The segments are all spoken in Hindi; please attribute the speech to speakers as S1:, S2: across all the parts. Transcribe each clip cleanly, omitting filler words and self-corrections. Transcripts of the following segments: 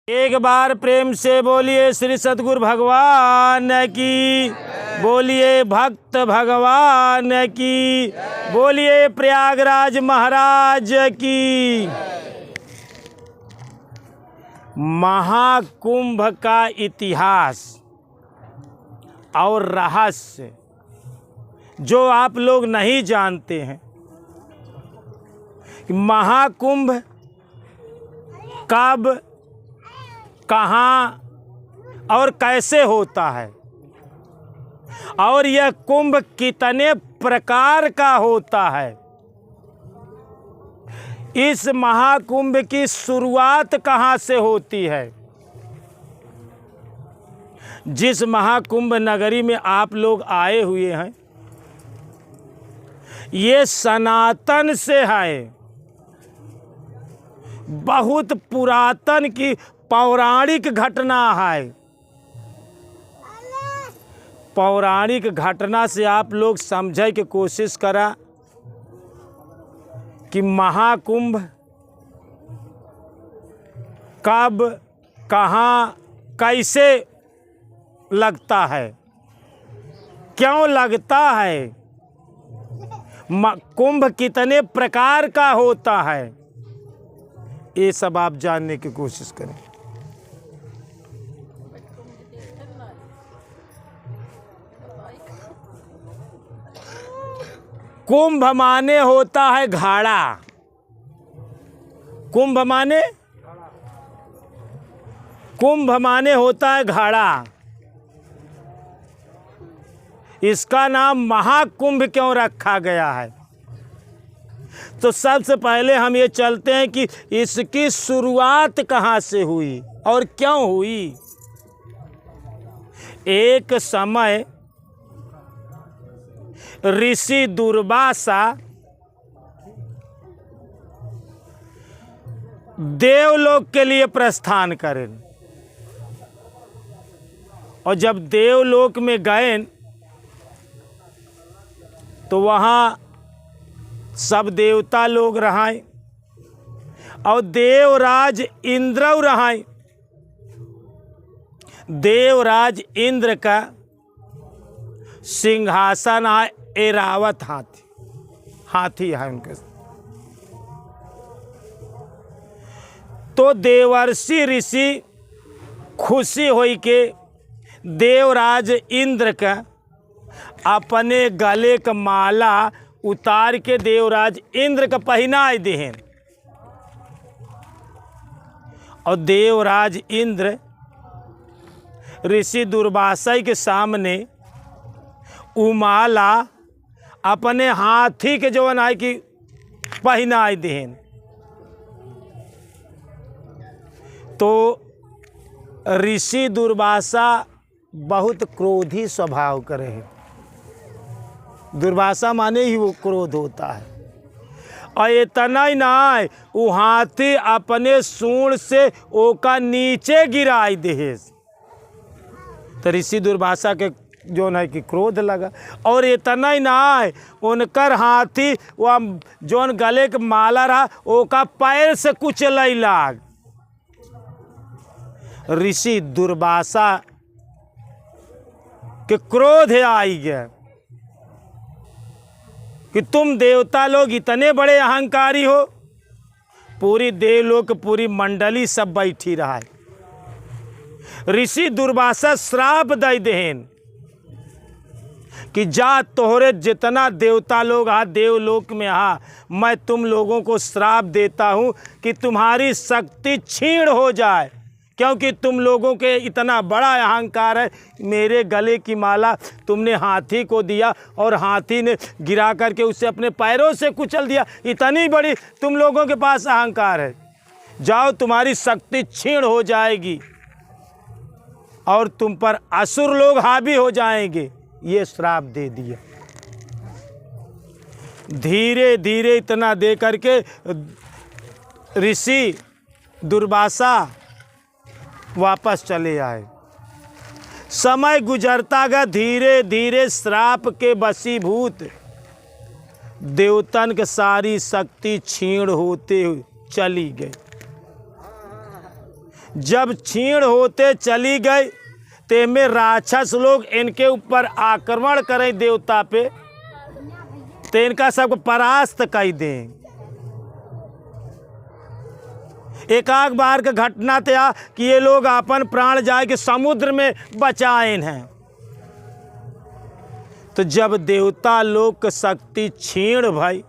S1: एक बार प्रेम से बोलिए श्री सद्गुरु भगवान की, बोलिए भक्त भगवान की, बोलिए प्रयागराज महाराज की। महाकुंभ का इतिहास और रहस्य जो आप लोग नहीं जानते हैं कि महाकुंभ कब, कहाँ और कैसे होता है, और यह कुंभ कितने प्रकार का होता है। इस महाकुंभ की शुरुआत कहाँ से होती है। जिस महाकुंभ नगरी में आप लोग आए हुए हैं, ये सनातन से है, बहुत पुरातन की पौराणिक घटना है। पौराणिक घटना से आप लोग समझने की कोशिश करा कि महाकुंभ कब, कहाँ, कैसे लगता है, क्यों लगता है, कुंभ कितने प्रकार का होता है, ये सब आप जानने की कोशिश करें। कुंभ माने होता है घड़ा। कुंभ माने होता है घड़ा। इसका नाम महाकुंभ क्यों रखा गया है। तो सबसे पहले हम ये चलते हैं कि इसकी शुरुआत कहाँ से हुई और क्यों हुई। एक समय ऋषि दुर्वासा देवलोक के लिए प्रस्थान करें, और जब देवलोक में गए तो वहाँ सब देवता लोग रहाए और देवराज इंद्र रहाए। देवराज इंद्र का सिंहासन है ऐरावत हाथी है उनके। तो देवर्षि ऋषि खुशी हुई के देवराज इंद्र का अपने गले का माला उतार के देवराज इंद्र का पहनाए देहन, और देवराज इंद्र ऋषि दुर्वासा के सामने उमाला अपने हाथी के जवन आय की पहनाए देहन। तो ऋषि दुर्वासा बहुत क्रोधी स्वभाव करे है। दुर्वासा माने ही वो क्रोध होता है। और इतना ही ना है, वो हाथी अपने सूंड से ओका नीचे गिराई दे। तो ऋषि दुर्वासा के जो है कि क्रोध लगा। और इतना ही ना है, उनकर हाथी वह जोन गले के माला रहा ओका पैर से कुचल लाग। ऋषि दुर्वासा के क्रोध आई गया कि तुम देवता लोग इतने बड़े अहंकारी हो। पूरी देवलोक पूरी मंडली सब बैठी रहा है। ऋषि दुर्वासा श्राप दे देहन कि जा तोहरे जितना देवता लोग आ देवलोक में आ, मैं तुम लोगों को श्राप देता हूँ कि तुम्हारी शक्ति क्षीण हो जाए, क्योंकि तुम लोगों के इतना बड़ा अहंकार है। मेरे गले की माला तुमने हाथी को दिया और हाथी ने गिरा करके उसे अपने पैरों से कुचल दिया। इतनी बड़ी तुम लोगों के पास अहंकार है। जाओ, तुम्हारी शक्ति क्षीण हो जाएगी और तुम पर असुर लोग हावी हो जाएंगे। ये श्राप दे दिया। धीरे धीरे इतना दे करके ऋषि दुर्वासा वापस चले आए। समय गुजरता गया, धीरे धीरे श्राप के वशीभूत देवतन के सारी शक्ति क्षीण होते चली गई। जब क्षीण होते चली गई ते में राक्षस लोग इनके ऊपर आक्रमण करें देवता पे, तो इनका सबको परास्त कर दें। एक आग बार का घटना था कि ये लोग अपन प्राण जाए के समुद्र में बचाएं हैं। तो जब देवता लोग की शक्ति क्षीण भाई,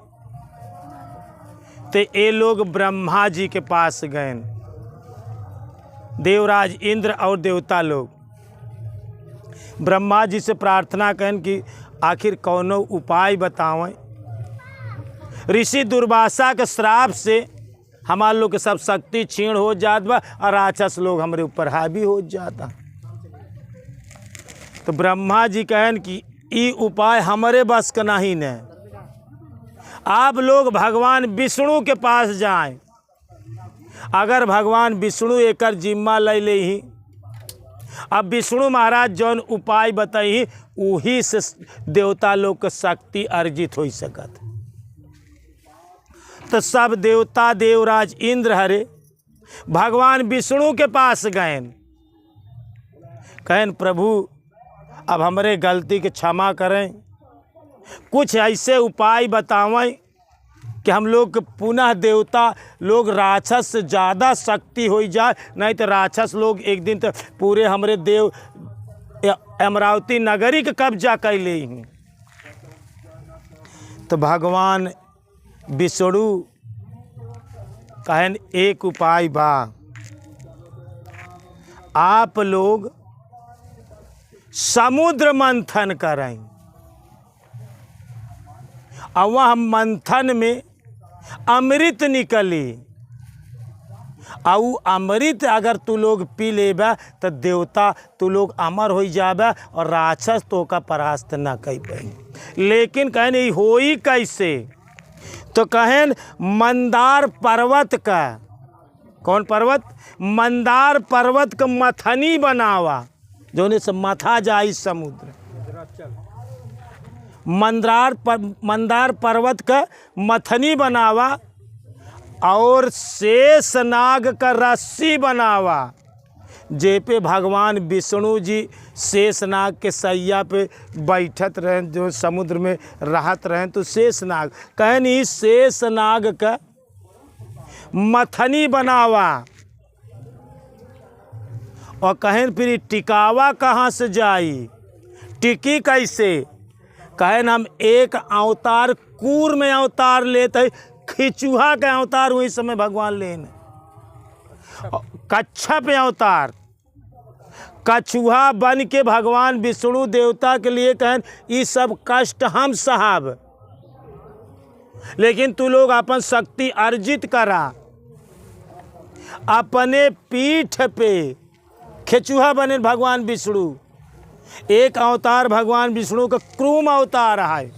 S1: तो ये लोग ब्रह्मा जी के पास गए, देवराज इंद्र और देवता लोग ब्रह्मा जी से प्रार्थना करें कि आखिर कौनो उपाय बतावें। ऋषि दुर्वासा के श्राप से हमार लोग के सब शक्ति क्षीण हो जात बा और राक्षस लोग हमारे ऊपर हावी हो जाता। तो ब्रह्मा जी कहन कि ई उपाय हमारे बस का नहीं न, आप लोग भगवान विष्णु के पास जाएं। अगर भगवान विष्णु एकर जिम्मा ले ले ही, अब विष्णु महाराज जौन उपाय बताई वही से देवता लोग के शक्ति अर्जित हो सकत। तो सब देवता देवराज इंद्र हरे भगवान विष्णु के पास गए, कहन प्रभु अब हमारे गलती के क्षमा करें, कुछ ऐसे उपाय बतावें कि हम लोग पुनः देवता लोग राक्षस से ज़्यादा शक्ति हो जाए, नहीं तो राक्षस लोग एक दिन तो पूरे हमारे देव अमरावती नगरी के कब्जा कर ले। तो भगवान विष्णु कहन एक उपाय बा, आप लोग समुद्र मंथन करें और वह मंथन में अमृत निकली, और अमृत अगर तू लोग पी लेबा तो देवता तू लोग अमर हो जाबा और राक्षस तो का परास्त ना कर पाई। लेकिन कहन ये होई कैसे, तो कहन मंदार पर्वत का, कौन पर्वत, मंदार पर्वत का मथनी बनावा, जोने से मथा जाए समुद्र। मंदार पर्वत का मथनी बनावा और शेष नाग का रस्सी बनावा, जे पे भगवान विष्णु जी शेष नाग के सैया पे बैठत रहें, जो समुद्र में रहत रहें। तो शेष नाग कहन इस शेष नाग का मथनी बनावा, और कहन फिर टिकावा कहाँ से जाई, टिकी कैसे, कहन हम एक अवतार कूर में अवतार लेते, खिचुहा का अवतार वही समय भगवान लेन, कच्छप अवतार कछुहा बन के भगवान विष्णु देवता के लिए कहन ये सब कष्ट हम साहब, लेकिन तू लोग अपन शक्ति अर्जित करा। अपने पीठ पे खिचुहा बने भगवान विष्णु, एक अवतार भगवान विष्णु का क्रूम अवतार है,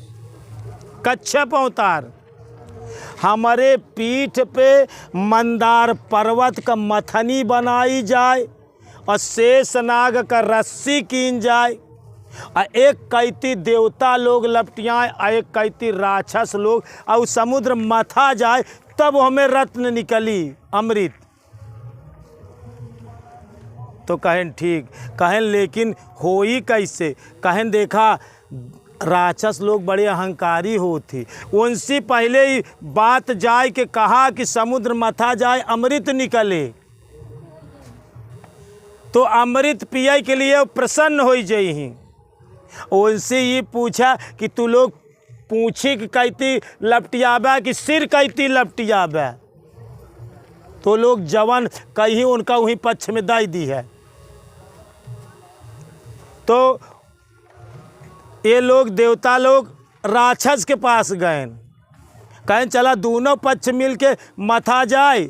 S1: कच्छप अवतार। हमारे पीठ पे मंदार पर्वत का मथनी बनाई जाए और शेष नाग का रस्सी कीन जाए, और एक कैती देवता लोग लपटियाएँ और एक कैती राक्षस लोग, और समुद्र मथा जाए, तब हमें रत्न निकली अमृत। तो कहन ठीक, कहन लेकिन होई कैसे, कहन देखा राक्षस लोग बड़े अहंकारी होती, उनसे पहले ही बात जाए कि कहा कि समुद्र मथा जाए अमृत निकले, तो अमृत पिए के लिए प्रसन्न हो जाई। उनसे ये पूछा कि तू लोग पूछी कि कैती लपटियाबा कि सिर कैती लपटियाबा, तो लोग जवान कहीं उनका वहीं पक्ष में दाई दी है। तो ये लोग देवता लोग राक्षस के पास गए, कहें चला दोनों पक्ष मिल के मथा जाए,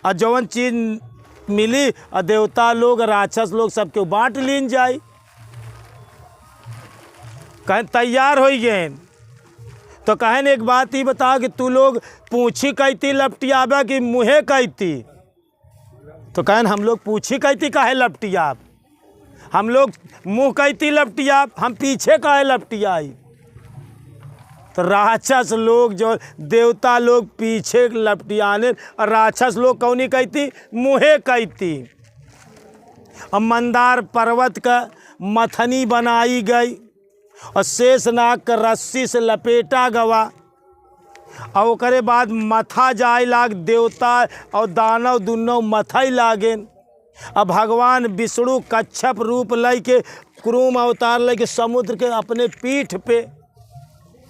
S1: और जवन चीज मिली और देवता लोग राक्षस लोग सबके बांट लीन जाए। कहें तैयार हो गए, तो कहन एक बात ही बता कि तू लोग पूछी कहती लपटियाबा कि मुँहे कहती, तो कहन हम लोग पूछी कहती काहे लपटियाब, हम लोग मुँह कहती लपटियाब, हम पीछे काहे लपटियाई। तो राक्षस लोग जो देवता लोग पीछे लपटियाने और राक्षस लोग कौनी कहती मुँहे कहती। और मंदार पर्वत का मथनी बनाई गई और शेषनाग का रस्सी से लपेटा गवा और ओकरे बाद मथा जाए लाग देवता और दानव दुनों मथई लागेन। अब भगवान विष्णु कच्छप रूप लय के क्रूम अवतार लय के समुद्र के अपने पीठ पे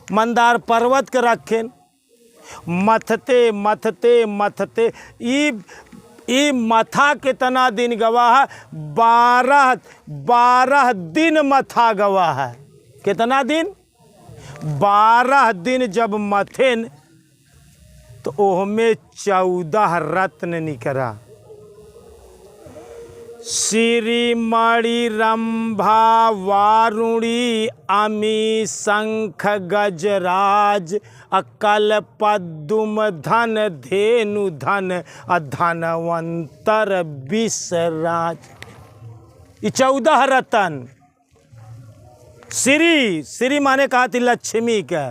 S1: मंदार पर्वत के रखें। मथते मथते मथते ई मथा कितना दिन गवाह है? 12 दिन मथा गवाह है। कितना दिन? 12 दिन जब मथेन तो ओहमें 14 रत्न निकला। श्री मणि रंभा वारुणी अमी शंख गजराज अकल पद्म धन धेनु धन धनवंतर विषराज। ये 14 रतन। श्री माने कहा थी लक्ष्मी का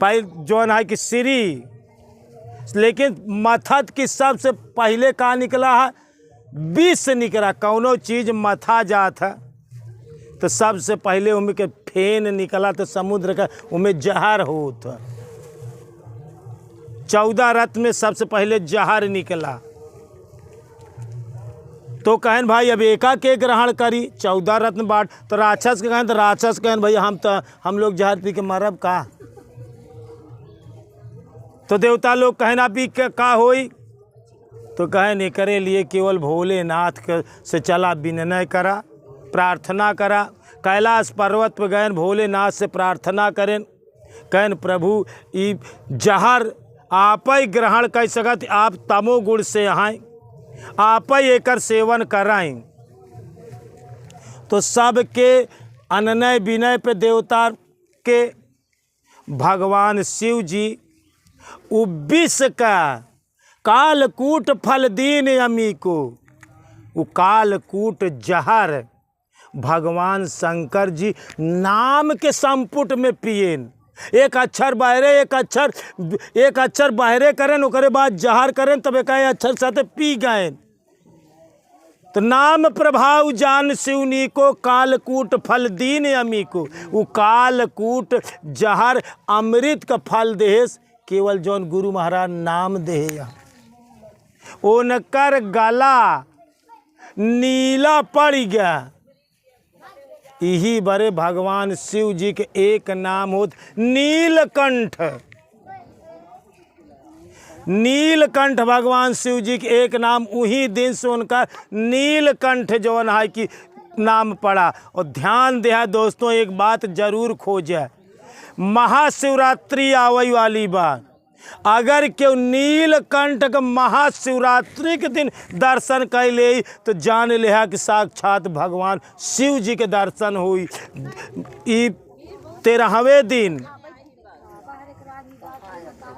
S1: पहले जौन है कि श्री, लेकिन मथत की सबसे पहले कहा निकला है? विष निकला। कौनो चीज मथा जात है तो सबसे पहले उनमें के फेन निकला तो समुद्र का उनमें जहर होता। 14 रत्न में सबसे पहले जहर निकला। तो कहन भाई अब एका के ग्रहण करी, 14 रत्न बाट। तो राक्षस के कहन, तो राक्षस कहन भाई हम लोग जहर पी के मरब का? तो देवता लोग कहन आप पी के का होई? तो कहन एकरे लिए केवल भोलेनाथ से चला विनय करा, प्रार्थना करा। कैलाश पर्वत पर गए, भोलेनाथ से प्रार्थना करें। कहन प्रभु ई जहर आप ही ग्रहण कर सकत, आप तमोगुण से आए, आप ही एकर सेवन कराएं। तो सबके अननय विनय पे देवता के भगवान शिव जी विष का कालकूट फल दीन अमी को, वो कालकूट जहर भगवान शंकर जी नाम के संपुट में पिएन। एक अक्षर बहरे करें, ओकरे बाद जहर करें, तब एक अक्षर साथ पी गए। तो नाम प्रभाव जान शिवनी को कालकूट फल दीन अमी को। वो कालकूट जहर अमृत का फल देहेस केवल जौन गुरु महाराज नाम देहे। उनकर गला नीला पड़ गया। यही बड़े भगवान शिव जी के एक नाम होत नीलकंठ। नीलकंठ भगवान शिव जी के एक नाम, उही दिन से उनका नीलकंठ जौन है कि नाम पड़ा। और ध्यान दे दोस्तों, एक बात जरूर खोजे, महाशिवरात्रि आवे वाली बात। अगर क्यों नीलकंठ का महाशिवरात्रि के दिन दर्शन कर ले तो जान ले कि साक्षात भगवान शिव जी के दर्शन हुई। 13वें दिन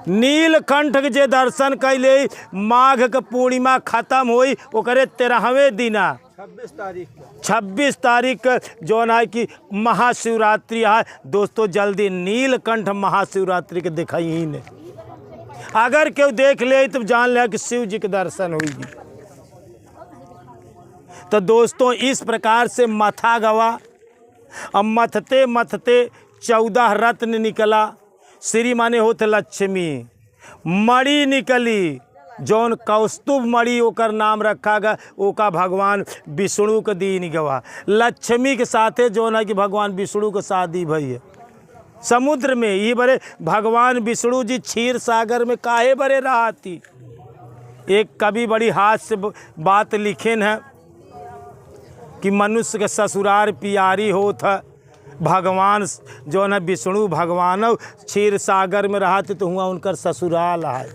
S1: नीलकंठ के जे दर्शन कर ले, माघ के पूर्णिमा खत्म हुई ओकरे 13वें दिना 26 तारीख जो है कि महाशिवरात्रि है। दोस्तों जल्दी नीलकंठ महाशिवरात्रि के दिखाई ही नहीं। अगर क्यों देख ले तो जान ले कि शिव जी के दर्शन हुई। तो दोस्तों इस प्रकार से मथा गवा। अब मथते मथते 14 रत्न निकला। श्री माने होते लक्ष्मी। मणि निकली जौन कौस्तुभ मणि ओकर नाम रखा गया, ओका भगवान विष्णु के दीन गवा। लक्ष्मी के साथे जौन है कि भगवान विष्णु के शादी भई है समुद्र में। ये बड़े भगवान विष्णु जी क्षीर सागर में काहे बड़े रहती। एक कवि बड़ी हास्य बात लिखेन है कि मनुष्य के ससुरार पियारी होत है। भगवान जो है विष्णु भगवान क्षीर सागर में रहते तो हुआ उनकर ससुराल है।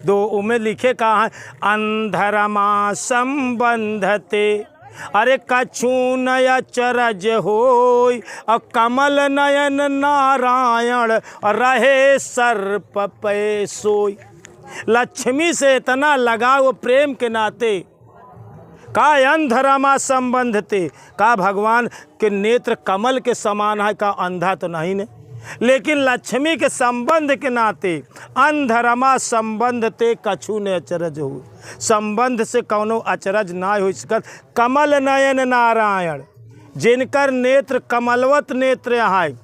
S1: दो उमें लिखे कहा है, अंधरमा संबंधते अरे कछु नय चरज होय और कमल नयन नारायण रहे सर्प पे सोय। लक्ष्मी से इतना लगाव प्रेम के नाते का अंधरमा संबंध थे, का भगवान के नेत्र कमल के समान है, का अंधा तो नहीं ने। लेकिन लक्ष्मी के संबंध के नाते अंधरमा संबंध ते कछु ने अचरज हो, संबंध से कौनो अचरज ना हो सकत। कमल नयन नारायण, जिनकर नेत्र कमलवत नेत्र है,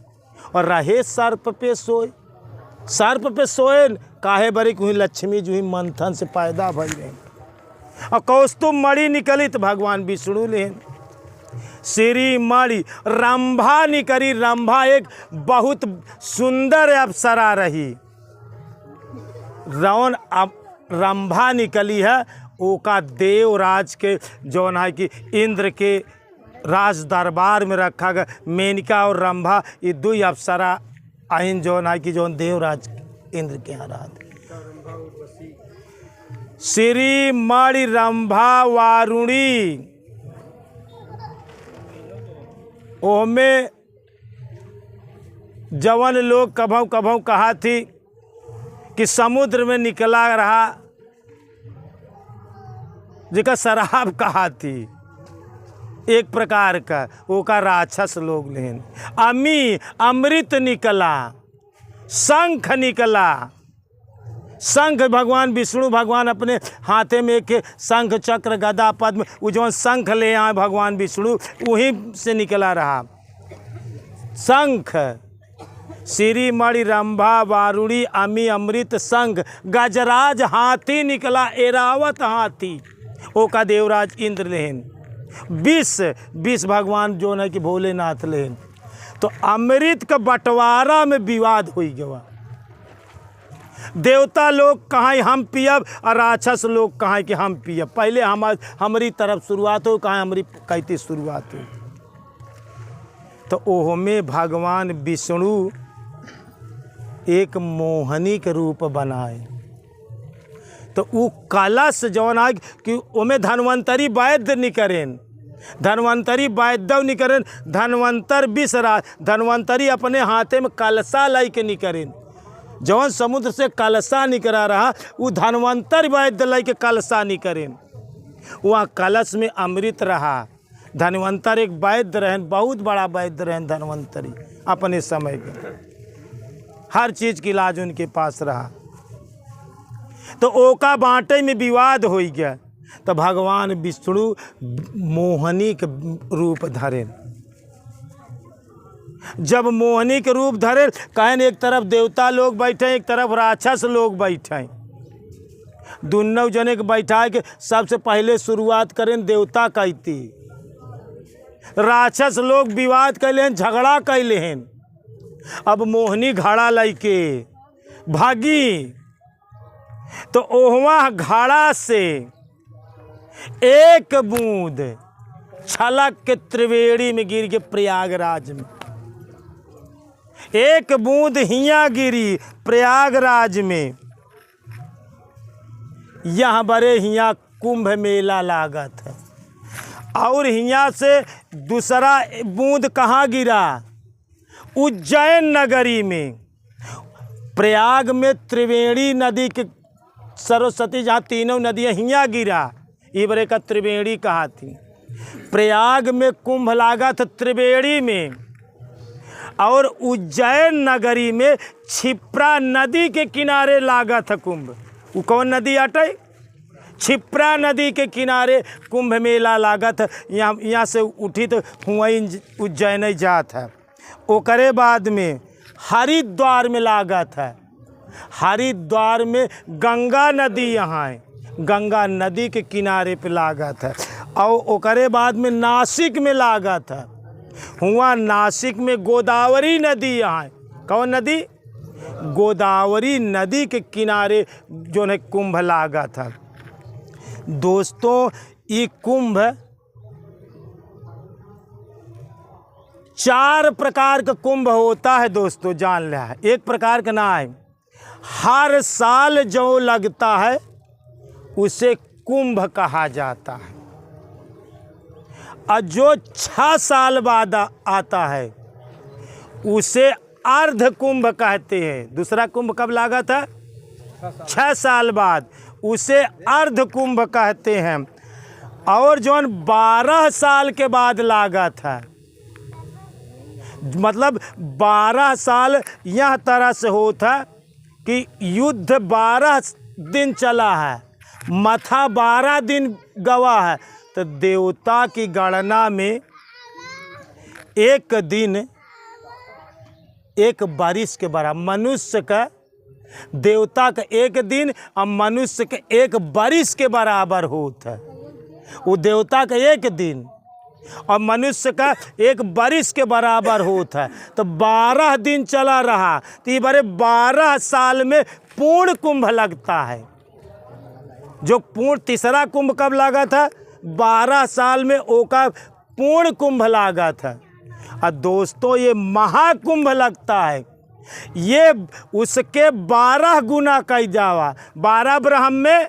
S1: और रहे सर्प पे सोए। सर्प पे सोए काहे बरी कुही लक्ष्मी जो ही मंथन से पैदा भई रहे, और कौस्तुभ मणि निकली तो भगवान विष्णु लेन। श्री मणि रंभा निकली, रंभा एक बहुत सुंदर अप्सरा रही। रौन अब रंभा निकली है, ओका देवराज के जौन है कि इंद्र के राज दरबार में रखा गया। मेनका और रंभा ये दो अप्सरा आइन जौन है कि जौन देवराज इंद्र के यहाँ रात। श्री मणि रंभा वारुणी, ओमे जवन लोग कभों कभों कहा थी कि समुद्र में निकला रहा, जिका शराब कहा थी एक प्रकार का, वो का राक्षस लोग लेन। अमी अमृत निकला, शंख निकला। शंख भगवान विष्णु भगवान अपने हाथे में एक शंख चक्र गदा पद्म, वो जो शंख ले आए भगवान विष्णु वहीं से निकला रहा शंख। श्री मणि रंभा वारुणी अमी अमृत शंख, गजराज हाथी निकला, एरावत हाथी, ओ का देवराज इंद्र लेन। विष भगवान जो है कि भोलेनाथ लेन। तो अमृत का बंटवारा में विवाद हो गया। देवता लोग कहाँ हम पियब और राक्षस लोग कहाँ कि हम पियब। पहले हमारी तरफ शुरुआत हो, कहाँ हमारी कहती शुरुआत हो। तो ओह में भगवान विष्णु एक मोहनी के रूप बनाए। तो वो कलश जौन है कि ओमे धन्वंतरी वैद्य निकरेन, धन्वंतरी वैद्य निकरेन, धन्वंतर बिसरा, धन्वंतरी अपने हाथे में कलशा लाई के निकरेन। जौन समुद्र से कलशा निकरा रहा वो धन्वंतर वैद्य लाई के कलशा निकरेन। वहाँ कलश में अमृत रहा। धन्वंतर एक वैद्य रहन, बहुत बड़ा वैद्य रहन धन्वंतरी अपने समय के, हर चीज़ की इलाज उनके पास रहा। तो ओका बाँटे में विवाद हो गया। तो भगवान विष्णु मोहनी के रूप धरे। जब मोहनी के रूप धरे, कहन एक तरफ देवता लोग बैठे, एक तरफ राक्षस लोग बैठे। दोनों जने के बैठा के सबसे पहले शुरुआत करें देवता कहती, राक्षस लोग विवाद कैले, झगड़ा कैले हैं। अब मोहनी घड़ा लैके भागी, तो ओहवा घड़ा से एक बूंद छलक के त्रिवेणी में गिर के प्रयागराज में। एक बूंद हिया गिरी प्रयागराज में। यहाँ बड़े हिया कुंभ मेला लागत है। और हिया से दूसरा बूंद कहाँ गिरा? उज्जैन नगरी में। प्रयाग में त्रिवेणी नदी के सरस्वती जहाँ तीनों नदियाँ हिया गिरा, इबरे का त्रिवेणी कहा थी। प्रयाग में कुंभ लागत त्रिवेणी में, और उज्जैन नगरी में क्षिप्रा नदी के किनारे लागत कुंभ। वो कौन नदी अटे? क्षिप्रा नदी के किनारे कुंभ मेला लागत। यहाँ से उठी तो हुआ उज्जैन जात है। ओकरे बाद में हरिद्वार में लागत है। हरिद्वार में गंगा नदी यहाँ है, गंगा नदी के किनारे पे लागत है। और ओकरे बाद में नासिक में लागत है। हुआ नासिक में गोदावरी नदी यहाँ है। कौन नदी? गोदावरी नदी के किनारे जो है कुंभ लागत है। दोस्तों ये कुंभ 4 प्रकार का कुंभ होता है दोस्तों, जान लिया है। एक प्रकार का ना है, हर साल जो लगता है उसे कुंभ कहा जाता है। और जो 6 साल बाद आता है उसे अर्ध कुंभ कहते हैं। दूसरा कुंभ कब लागत है? 6 साल बाद, उसे अर्ध कुंभ कहते हैं। और जो 12 साल के बाद लागत है मतलब 12 साल यह तरह से होता कि युद्ध 12 दिन चला है, मथा 12 दिन गवा है। तो देवता की गणना में एक दिन एक बारिश के बराबर, मनुष्य का देवता का एक दिन और मनुष्य के एक बारिश के बराबर होता है। वो देवता का एक दिन और मनुष्य का एक बारिश के बराबर होता है। तो 12 दिन चला रहा, तो ये बारे 12 साल में पूर्ण कुंभ लगता है। जो पूर्ण तीसरा कुंभ कब लगा था? 12 साल में ओका पूर्ण कुंभ लगा था। और दोस्तों ये महाकुंभ लगता है, ये उसके 12 गुना कई जावा। 12 ब्रह्म में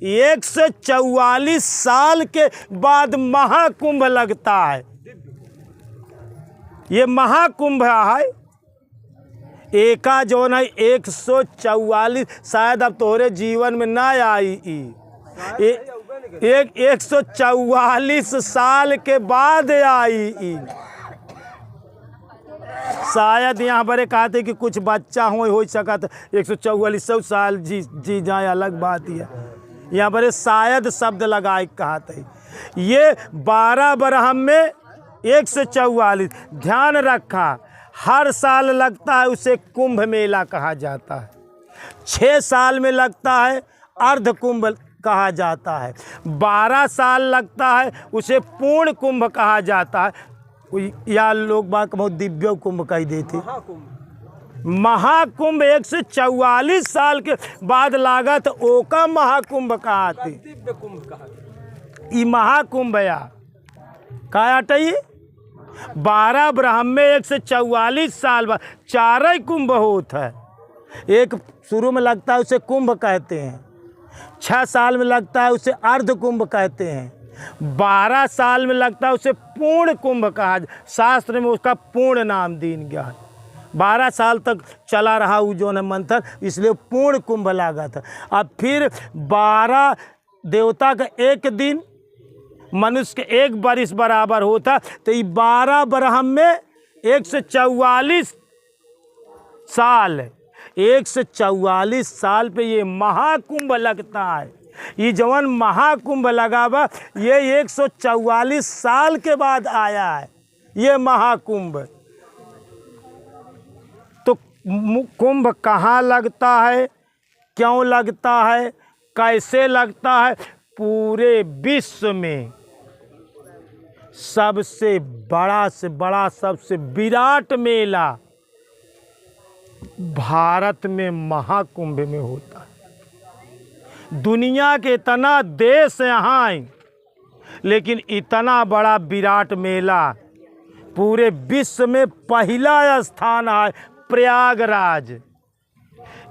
S1: 144 साल के बाद महाकुंभ लगता है। ये महाकुंभ है एका जो है 144, शायद अब तोहरे जीवन में ना आई। 144 साल के बाद आई। शायद यहाँ पर कहते कि कुछ बच्चा हो सका तो 144 साल जी जाए, अलग बात है। यहाँ पर शायद शब्द लगाए कहते। ये 12 ब्रह्म में 144 ध्यान रखा, हर साल लगता है उसे कुंभ मेला कहा जाता है। 6 साल में लगता है अर्ध कुंभ कहा जाता है। 12 साल लगता है उसे पूर्ण कुंभ कहा जाता है, या लोग बात बहुत दिव्य कुंभ कह देते। महाकुंभ 144 साल के बाद लागा तो ओका महाकुंभ कहते। दिव्य कुंभ कहते। ई महाकुंभ या का हटाइए 12 ब्रह्म में 144 साल बाद 4 कुंभ होता है। एक शुरू में लगता है उसे कुंभ कहते हैं, 6 साल में लगता है उसे अर्ध कुंभ कहते हैं, 12 साल में लगता है उसे पूर्ण कुंभ कहा। शास्त्र में उसका पूर्ण नाम दीन गया है। 12 साल तक चला रहा वो जो है मंथन, इसलिए पूर्ण कुंभ लगा था। अब फिर 12 देवता का एक दिन मनुष्य के एक बरिस बराबर होता, तो ये 12 ब्रह्म में 144 साल, 144 साल पे ये महाकुंभ लगता है। ये जवन महाकुंभ लगावा ये 144 साल के बाद आया है ये महाकुंभ। तो कुंभ कहाँ लगता है, क्यों लगता है, कैसे लगता है? पूरे विश्व में सबसे बड़ा से बड़ा, सबसे विराट मेला भारत में महाकुंभ में होता है। दुनिया के इतना देश यहाँ है, लेकिन इतना बड़ा विराट मेला पूरे विश्व में पहला स्थान है प्रयागराज।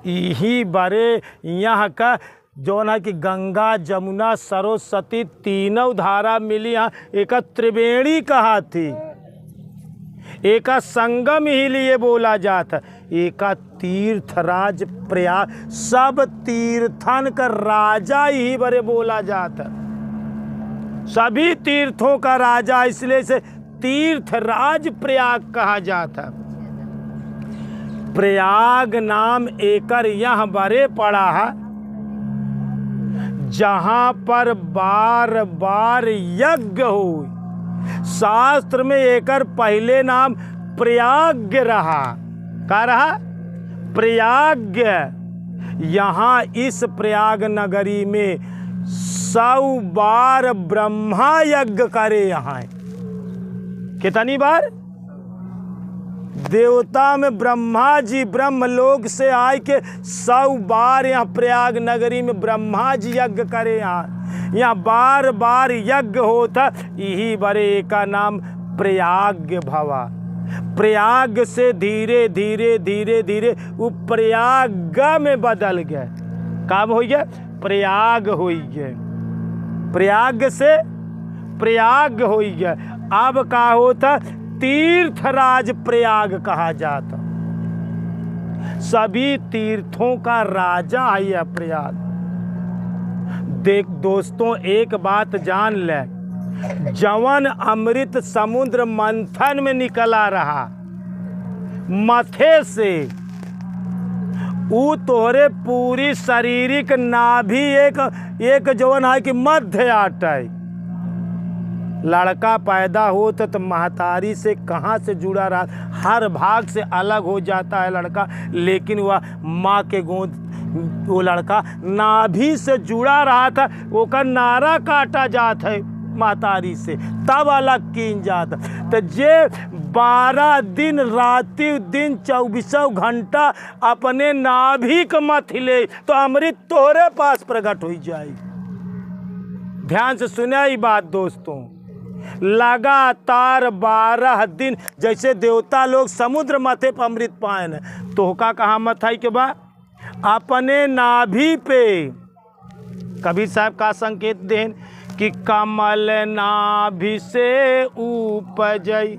S1: यही बड़े यहाँ का जो ना कि गंगा जमुना सरस्वती तीनों धारा मिली यहाँ, एक त्रिवेणी कहा थी, एक संगम ही लिए बोला जाता, एक तीर्थराज प्रयाग, सब तीर्थन का राजा ही बड़े बोला जाता, सभी तीर्थों का राजा, इसलिए इसे तीर्थराज प्रयाग कहा जाता। प्रयाग नाम एकर यह बड़े पड़ा है जहाँ पर बार बार यज्ञ हो। शास्त्र में एकर पहले नाम प्रयाग्य रहा। क्या रहा? प्रयाग्य। यहाँ इस प्रयाग नगरी में 100 बार ब्रह्मा यज्ञ करे। यहाँ कितनी बार? देवता में ब्रह्मा जी ब्रह्मलोक से आए के 100 बार यहाँ प्रयाग नगरी में ब्रह्मा जी यज्ञ करे। यहाँ बार बार यज्ञ होता, यही बड़े का नाम प्रयाग भवा। प्रयाग से धीरे धीरे धीरे धीरे वो प्रयाग में बदल गए। कब हो गया? प्रयाग हो गया, प्रयाग से प्रयाग हो गया। अब का होता? तीर्थराज प्रयाग कहा जाता। सभी तीर्थों का राजा है यह प्रयाग। देख दोस्तों, एक बात जान ले, जवन अमृत समुद्र मंथन में निकला रहा, मथे से ऊ तोहरे पूरी शारीरिक नाभि एक जवन है कि मध्य आटे। लड़का पैदा हो तो महतारी से कहाँ से जुड़ा रहा, हर भाग से अलग हो जाता है लड़का, लेकिन वह माँ के गोद वो लड़का नाभि से जुड़ा रहा था। वो का नारा काटा जाता है महतारी से, तब अलग कीन जाता। तो जे 12 दिन राति दिन 24 घंटा अपने नाभि के मथिले तो अमृत तोहरे पास प्रकट हो जाए। ध्यान से सुना ये बात दोस्तों, लगातार 12 दिन जैसे देवता लोग समुद्र मथे पर अमृत पाए न, तोहका कहाँ मथाई के बा, अपने नाभि पे। कबीर साहब का संकेत देन कि कमल नाभि से उपजई,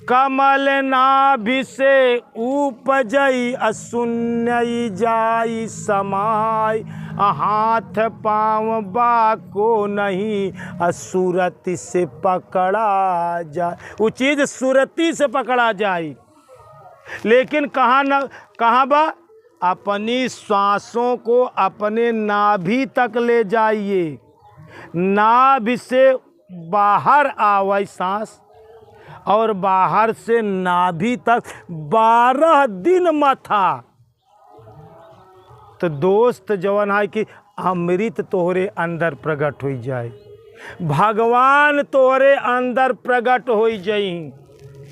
S1: कमल नाभि से उपजई अशून्य जाई समाय, हाथ पाँव बाको नहीं असुरति से पकड़ा जाए। वो चीज़ सुरती से पकड़ा जाए, लेकिन कहाँ बा, अपनी श्वासों को अपने नाभि तक ले जाइए। नाभि से बाहर आवे सांस और बाहर से नाभि तक 12 दिन मथा। तो दोस्त जवन है कि अमृत तोहरे अंदर प्रकट हो जाए, भगवान तोहरे अंदर प्रकट हो जाई।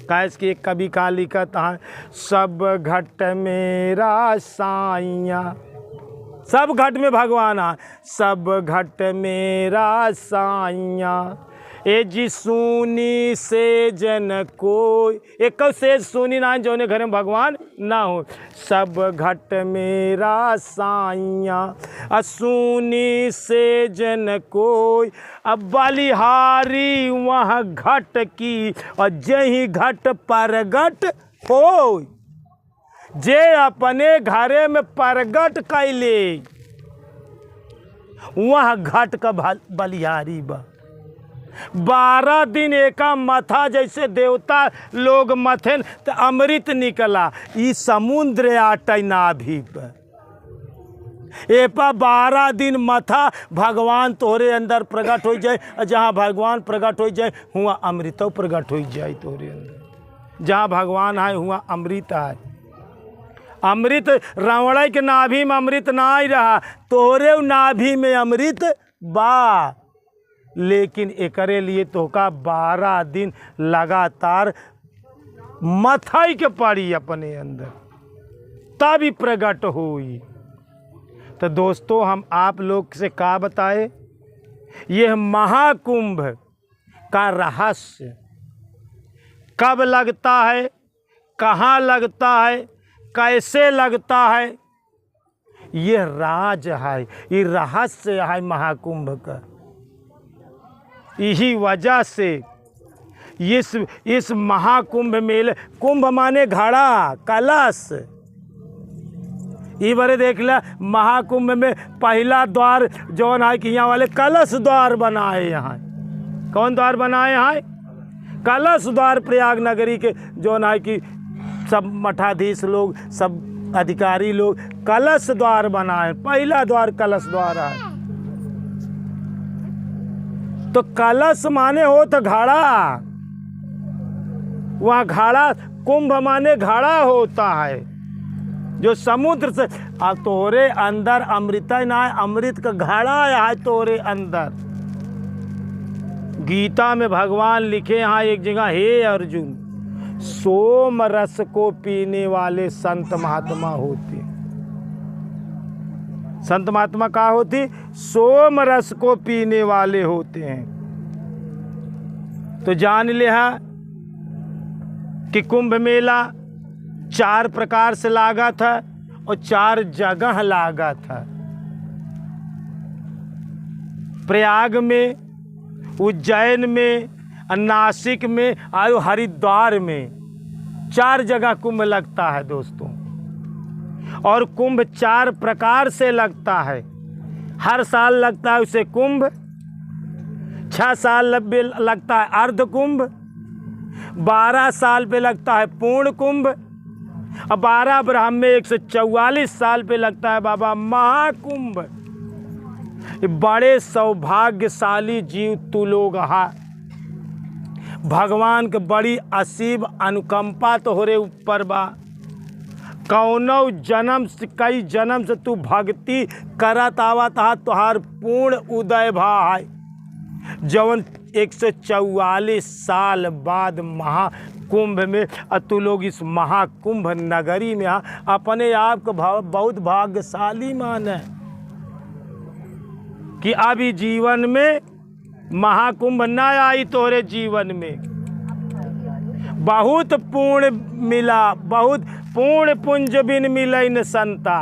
S1: कैस कि एक कवि का लिखत है, सब घट मेरा साइया, सब घट में भगवान आ, सब घट मेरा साइया, ए जी सुनी से जन कोई, एक से सुनी ना जोने घर में भगवान ना हो। सब घट मेरा साइया असुनी से जन कोई, अब बलिहारी वहाँ घट की और जही घट परगट हो। जे अपने घरे में परगट कैले वहाँ घट का बलिहारी बा। 12 दिन एका मथा जैसे देवता लोग मथेन तो अमृत निकला। ई समुद्र आटे नाभि पर एपा 12 दिन मथा भगवान तोहरे अंदर प्रकट हो जाए। जहाँ भगवान प्रकट हो जाए हुआ अमृतो प्रकट हो जाए तोहरे अंदर। जहाँ भगवान आए हुआ अमृत आए। अमृत रावण के नाभि में अमृत ना ही रहा, तोहरे नाभि में अमृत बा। लेकिन एकरे लिए तोहका 12 दिन लगातार मथाई के पड़ी अपने अंदर, तभी प्रकट हुई। तो दोस्तों हम आप लोग से क्या बताए, यह महाकुंभ का रहस्य कब लगता है, कहाँ लगता है, कैसे लगता है, यह राज है, ये रहस्य है महाकुंभ का। यही वजह से इस महाकुंभ मेले, कुंभ माने घड़ा कलश, ये बारे देख ला महाकुंभ में पहला द्वार जौन है कि यहाँ वाले कलश द्वार बनाए। यहाँ कौन द्वार बनाए हैं, कलश द्वार। प्रयाग नगरी के जौन है कि सब मठाधीश लोग, सब अधिकारी लोग कलश द्वार बनाए। पहला द्वार कलश द्वार है। तो कलश माने हो तो घड़ा, वहाँ घड़ा, कुंभ माने घड़ा होता है जो समुद्र से। अब तोरे अंदर अमृत ना है, अमृत का घड़ा है तोरे अंदर। गीता में भगवान लिखे यहाँ एक जगह, हे अर्जुन सोम रस को पीने वाले संत महात्मा होते। संत महात्मा क्या होती, सोम रस को पीने वाले होते हैं। तो जान ले है कि कुंभ मेला 4 प्रकार से लागा था और 4 जगह लागा था। प्रयाग में, उज्जैन में, नासिक में और हरिद्वार में 4 जगह कुंभ लगता है दोस्तों। और कुंभ 4 प्रकार से लगता है। हर साल लगता है उसे कुंभ, 6 साल लगता है अर्ध कुंभ, 12 साल पे लगता है पूर्ण कुंभ और 12 ब्रह्म में 144 साल पे लगता है बाबा महाकुंभ। बड़े सौभाग्यशाली जीव तू लोग हा। भगवान के बड़ी असीम अनुकंपा तोहरे ऊपर बा। कौनो जन्म से कई जन्म से तू भक्ति करत आवत हा, तोहार पूर्ण उदय भा है जवन 144 साल बाद महाकुंभ में तू लोग इस महाकुंभ नगरी में अपने आप को बहुत भाग्यशाली माने कि अभी जीवन में महाकुंभ न आई तोरे जीवन में। बहुत पूर्ण मिला, बहुत पूर्ण पुंज बिन मिले न संता।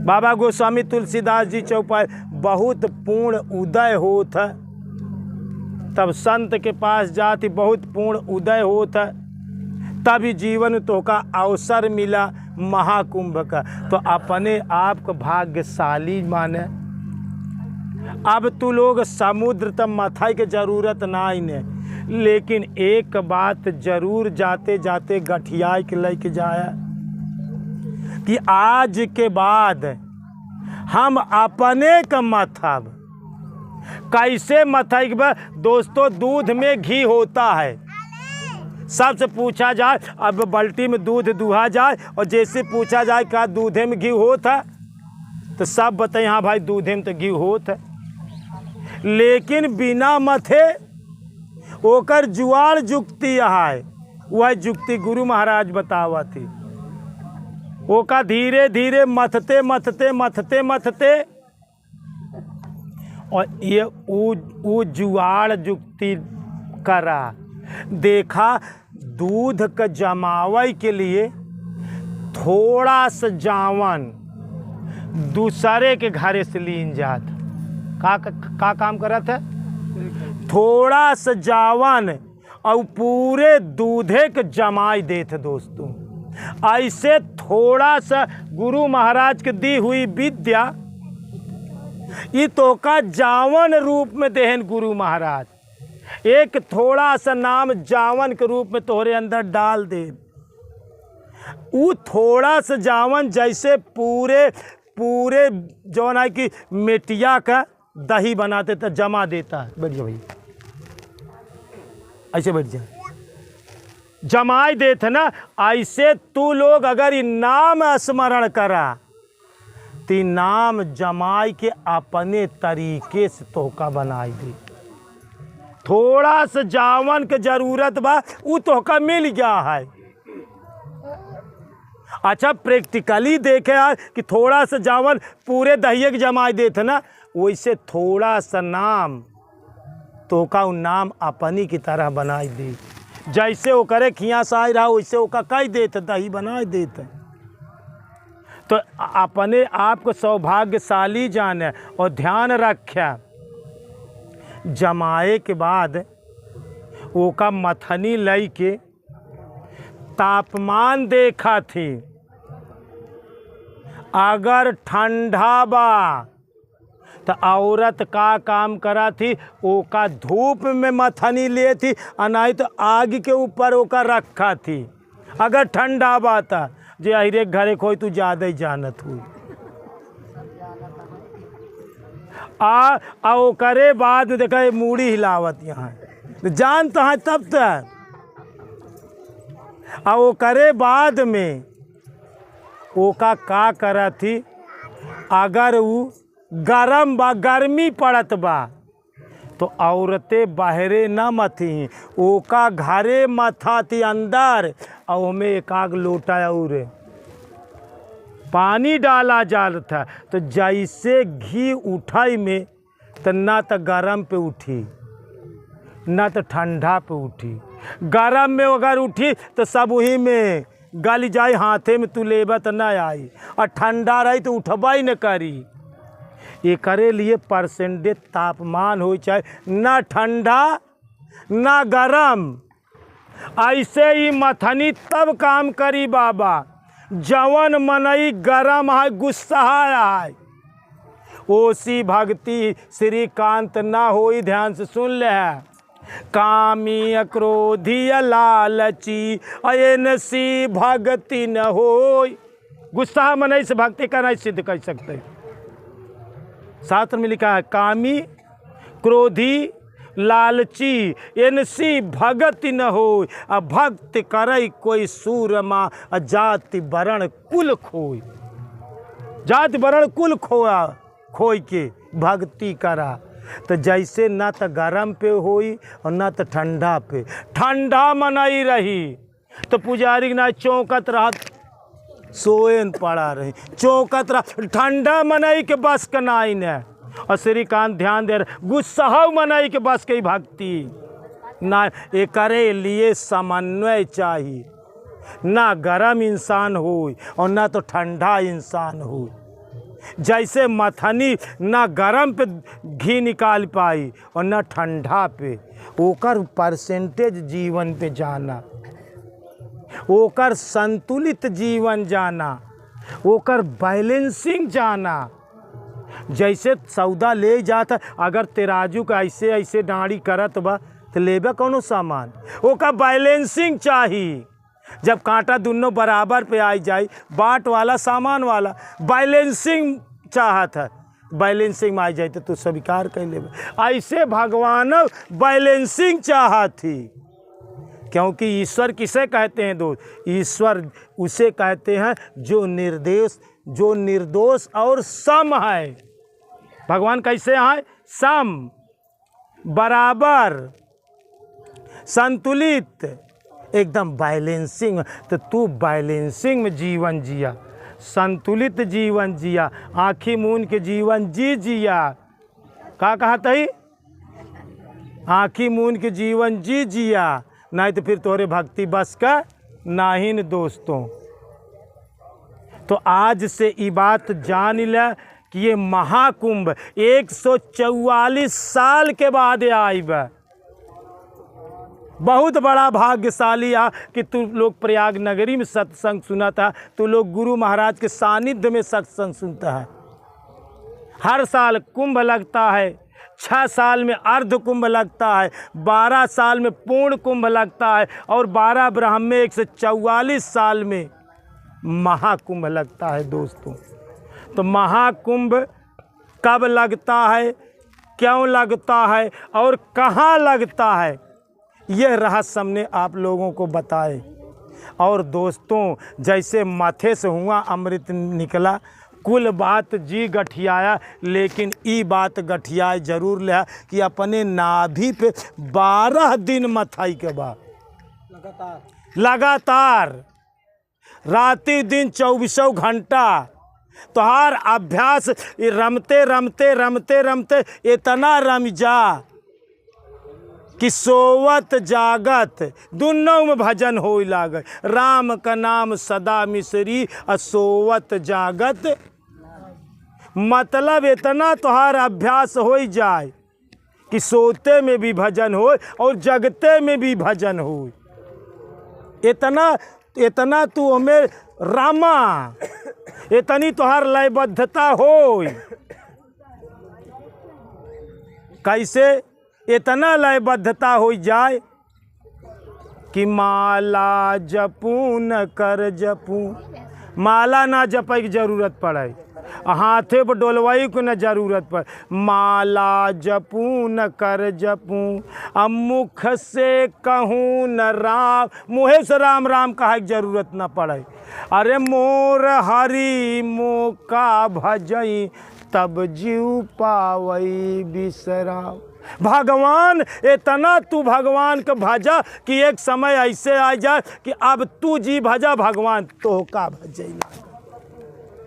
S1: बाबा गोस्वामी तुलसीदास जी चौपाई बहुत पूर्ण उदय होत है तब संत के पास जाती, बहुत पूर्ण उदय होता तभी जीवन तो का अवसर मिला महाकुंभ का। तो अपने आप को भाग्यशाली माने। अब तू लोग समुद्र तक मथाई के जरूरत ना ही ने, लेकिन एक बात जरूर जाते जाते गठिया के लेके जाया कि आज के बाद हम अपने का मथब कैसे मथाई के बाद। दोस्तों दूध में घी होता है, सबसे पूछा जाए अब बाल्टी में दूध दुहा जाए और जैसे पूछा जाए क्या दूधे में घी होता है तो सब बताए हाँ भाई दूधे में तो घी होता है। लेकिन बिना मथे ओकर जुआर जुक्ति है, वह जुक्ति गुरु महाराज बतावा थी। ओका धीरे धीरे मथते मथते मथते मथते और ये वो जुआड़ जुक्ति करा। देखा दूध का जमावे के लिए थोड़ा सा जावन दूसरे के घरे से लीन जात। का काम करा था? थोड़ा सा जावन और पूरे दूधे के जमाई देते। दोस्तों ऐसे थोड़ा सा गुरु महाराज के दी हुई विद्या ये तो का जावन रूप में देहन गुरु महाराज। एक थोड़ा सा नाम जावन के रूप में तोहरे अंदर डाल दे। वो थोड़ा सा जावन जैसे पूरे पूरे जो है कि मिटिया का दही बनाते तो जमा देता है। बैठ जा भाई, ऐसे बैठ जा, जमाई देते ना। ऐसे तू लोग अगर ये नाम स्मरण करा ती नाम जमाई के अपने तरीके से तोहका बनाई दे। थोड़ा सा जावन के जरूरत बा वो तोहका मिल गया है। अच्छा प्रैक्टिकली देखे कि थोड़ा सा जावन पूरे दहिए के जमाई देते ना, वैसे थोड़ा सा नाम तोहका वो नाम अपनी की तरह बनाई दे। जैसे वो करे खिया साई रहा वैसे वो कह देते दही बना देते। तो अपने आप को सौभाग्यशाली जाने और ध्यान रखे। जमाए के बाद वो का मथनी लई के तापमान देखा थी। अगर ठंडा बा तो औरत का काम करा थी, वो का धूप में मथनी ले थी और नहीं तो आग के ऊपर वो का रखा थी। अगर ठंडा बा था जे अरे घरे कोई तू ज़्यादा ही जानत हुई आ वो करे बाद देखा मूड़ी हिलावत यहाँ जानता है तब तक। वो करे बाद में वो का करा थी। अगर वो गरम बा गर्मी पड़त बा तो औरतें बाहरे न मथी, ओका घरे मथा थी अंदर और में एक आग लोटा और पानी डाला जाल था। तो जैसे घी उठाई में तो ना तो गरम पे उठी ना तो ठंडा पे उठी। गरम में अगर उठी तो सब वही में गल जाए, हाथे में तू लेबा तो ना आई, और ठंडा रही तो उठबा ही न करी। ये करे लिए परसेंटेज तापमान हो चाहे ना ठंडा ना गरम, ऐसे ही मथनी तब काम करी बाबा जवन मनई गरम है गुस्सा है। ओसी भक्ति श्रीकांत ना होई, ध्यान से सुन ले है। कामी क्रोधी लालची अयन सी भक्ति न होय। गुस्सा मन से भक्ति का नहीं सिद्ध कर सकते। शास्त्र में लिखा है कामी क्रोधी लालची इनसी भगति न हो। भक्ति करई कोई सूरमा जाति वरण कुल खोई। जाति वरण कुल खोआ खोई के भक्ति करा। तो जैसे ना तो गरम पे होई और ना तो ठंडा पे। ठंडा मनाई रही तो पुजारी ना चौंकत रहा सोएन पड़ा रही चौंकत रहा। ठंडा मनाई के बस का नाई ने और श्रीकांत ध्यान दे रहे गुस्सा मनाई के बस की भक्ति ना। एकरे लिए समन्वय चाहिए। ना गरम इंसान हो और ना तो ठंडा इंसान हो। जैसे मथनी ना गरम पे घी निकाल पाई और ना ठंडा पे। ओकर परसेंटेज जीवन पे जाना, ओकर संतुलित जीवन जाना, ओकर बैलेंसिंग जाना। जैसे सौदा ले जाता अगर तराजू का ऐसे ऐसे डाँड़ी करत बा तो लेबे कौनो सामान। ओका बैलेंसिंग चाहिए। जब कांटा दोनों बराबर पे आई जाए बाट वाला सामान वाला बैलेंसिंग चाहत है। बैलेंसिंग में आ जाए तो तू स्वीकार कर लेबे। ऐसे भगवान बैलेंसिंग चाहत थी। क्योंकि ईश्वर किसे कहते हैं दोस्त? ईश्वर उसे कहते हैं जो निर्दोष और सम है। भगवान कैसे हैं? सम, बराबर, संतुलित, एकदम बैलेंसिंग। तो तू बैलेंसिंग में जीवन जिया, संतुलित जीवन जिया, आँखी मून के जीवन जिया। का कहता है? आँखी मून के जीवन जिया, नहीं तो फिर तोरे भक्ति बस का नहीं न दोस्तों। तो आज से ये बात जान ले कि ये महाकुंभ 144 साल के बाद आई बा। बहुत बड़ा भाग्यशाली आ कि तू लोग प्रयाग नगरी में सत्संग सुना था। तू लोग गुरु महाराज के सानिध्य में सत्संग सुनता है। हर साल कुंभ लगता है, 6 साल में अर्ध कुंभ लगता है, 12 साल में पूर्ण कुंभ लगता है और 12 ब्रह्म में 144 साल में महाकुंभ लगता है दोस्तों। तो महाकुंभ कब लगता है, क्यों लगता है और कहाँ लगता है, यह रहस्य हमने आप लोगों को बताए। और दोस्तों जैसे माथे से हुआ अमृत निकला, कुल बात जी गठियाया, लेकिन ई बात गठियाए जरूर ले कि अपने नाभि पे 12 दिन मथाई के बाद लगातार राति दिन 24 घंटा तोहार अभ्यास रमते रमते रमते रमते इतना रम जा कि सोवत जागत दोनों में भजन हो लागे। राम का नाम सदा मिसरी असोवत जागत। मतलब इतना तोहार अभ्यास हो जाए कि सोते में भी भजन हो और जगते में भी भजन हो। इतना तू हमें रामा, इतनी तोहार लयबद्धता हो। कैसे इतना लयबद्धता हो जाए कि माला जपू न कर जपू। माला ना जपे की जरूरत पड़े, हाथे पर डोलवाई को न जरूरत पड़े। माला जपू न कर जपू, अब मुख से कहूँ न राम, मुँह से राम राम कहा की जरूरत न पड़े। अरे मोर हरि मोका भजई तब जीव पावई बिसराम। भगवान इतना तू भगवान का भजा कि एक समय ऐसे आ जाए कि अब तू जी भजा भगवान तो का भजैला।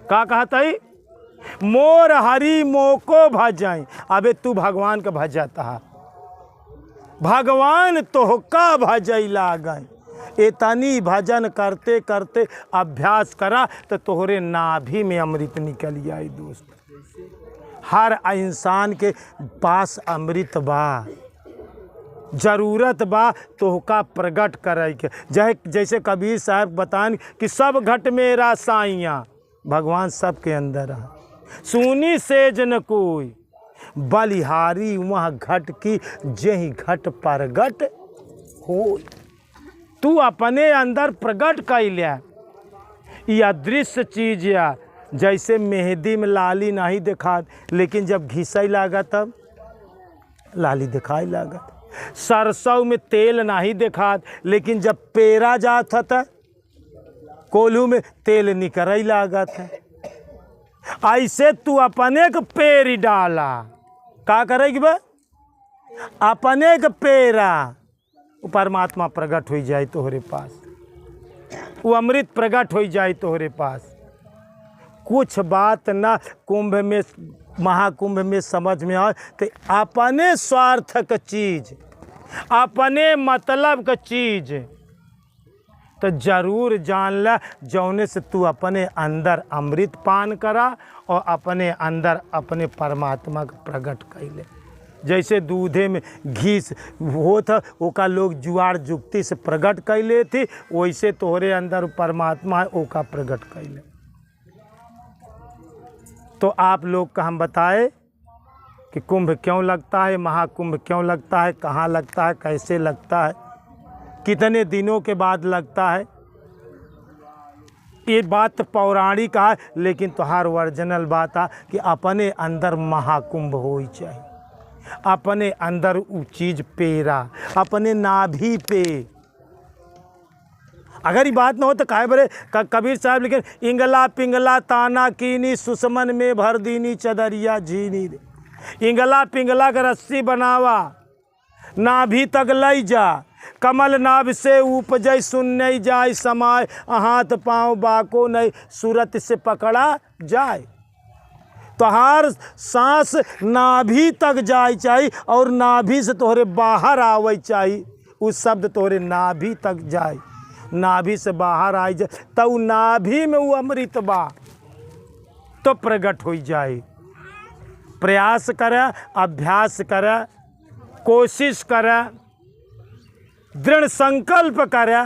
S1: का कहता है? मोर हरि मोको भजाई। अबे तू भगवान का भजाता, भगवान तो का भजैला गए। इतनी भजन करते करते अभ्यास करा तो तोहरे नाभि में अमृत निकल जाए दोस्त। हर इंसान के पास अमृत बा, जरूरत बा तोहका प्रकट करे के। जैसे कबीर साहब बतान कि सब घट मेरा साइया, भगवान सबके अंदर है। सुनी सेज न कोई बलिहारी वह घट की जही घट प्रगट हो। तू अपने अंदर प्रगट कैले। यह अदृश्य चीज या जैसे मेहंदी में लाली नहीं दिखा, लेकिन जब घिसई लागा तब लाली दिखाई लागत। सरसों में तेल नहीं दिखा, लेकिन जब पेरा जात था कोल्हू में तेल निकरई लागत है। ऐसे तू अपने के पेरी डाला, का करेगी बे? अपने के पेरा परमात्मा प्रकट हो जाए तोहरे पास, वो अमृत प्रकट हो जाए तोहरे पास। कुछ बात ना कुंभ में महाकुंभ में समझ में आए तो अपने स्वार्थ का चीज, अपने मतलब का चीज तो जरूर जान ला, जौने से तू अपने अंदर अमृत पान करा और अपने अंदर अपने परमात्मा का प्रकट कैले। जैसे दूधे में घी हो था ओका लोग जुआर जुक्ति से प्रकट कैले थी, वैसे तोहरे अंदर परमात्मा है ओका प्रकट कैले। तो आप लोग का हम बताए कि कुंभ क्यों लगता है, महाकुंभ क्यों लगता है, कहाँ लगता है, कैसे लगता है, कितने दिनों के बाद लगता है। ये बात तो पौराणिक है, लेकिन तुम्हार ओरिजिनल बात है कि अपने अंदर महाकुंभ हो चाहिए, अपने अंदर वो चीज पेरा, अपने नाभि पे। अगर ये बात ना हो तो काहे बरे कबीर साहब लेकिन इंगला पिंगला ताना कीनी सुषमन में भर दीनी चदरिया झीनी। इंगला पिंगला का रस्सी बनावा, नाभि तक लई जा, कमल नाभ से उपजय सुन नहीं जाए समाय, हाथ पाँव बाको नहीं सूरत से पकड़ा जाए। तोहार सांस नाभि तक जाए चाहिए और नाभि से तोहरे बाहर आवे चाहिए। उस शब्द तोहरे नाभि तक जाए, नाभि से बाहर आई जाए तो नाभि में वो अमृत बा तो प्रकट हो जाए। प्रयास करे, अभ्यास करे, कोशिश करे, दृढ़ संकल्प करे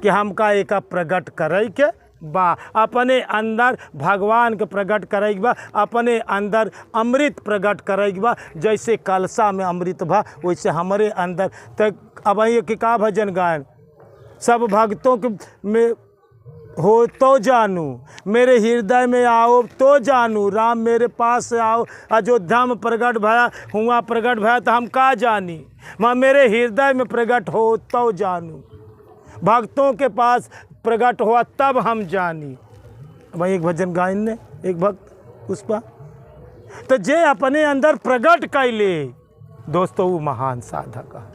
S1: कि हमका एक प्रकट करे के बा, अपने अंदर भगवान के प्रकट करे के बा, अपने अंदर अमृत प्रकट करे के बा। जैसे कलसा में अमृत बा वैसे हमारे अंदर। तो अब ये कि का भजन गायन सब भक्तों के में हो तो जानू, मेरे हृदय में आओ तो जानू, राम मेरे पास से आओ, अयोध्या में प्रकट भया हुआ प्रकट भया तो हम का जानी, माँ मेरे हृदय में प्रकट हो तो जानू, भक्तों के पास प्रकट हुआ तब हम जानी। भाई एक भजन गायन ने एक भक्त उस पर तो जे अपने अंदर प्रकट कैले दोस्तों वो महान साधक है,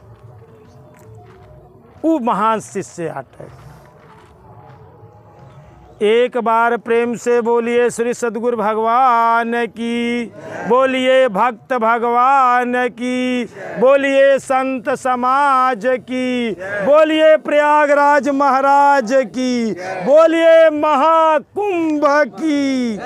S1: वो महान शिष्य आटे। एक बार प्रेम से बोलिए श्री सद्गुरु भगवान की, बोलिए भक्त भगवान की, बोलिए संत समाज की, बोलिए प्रयागराज महाराज की, बोलिए महाकुंभ की।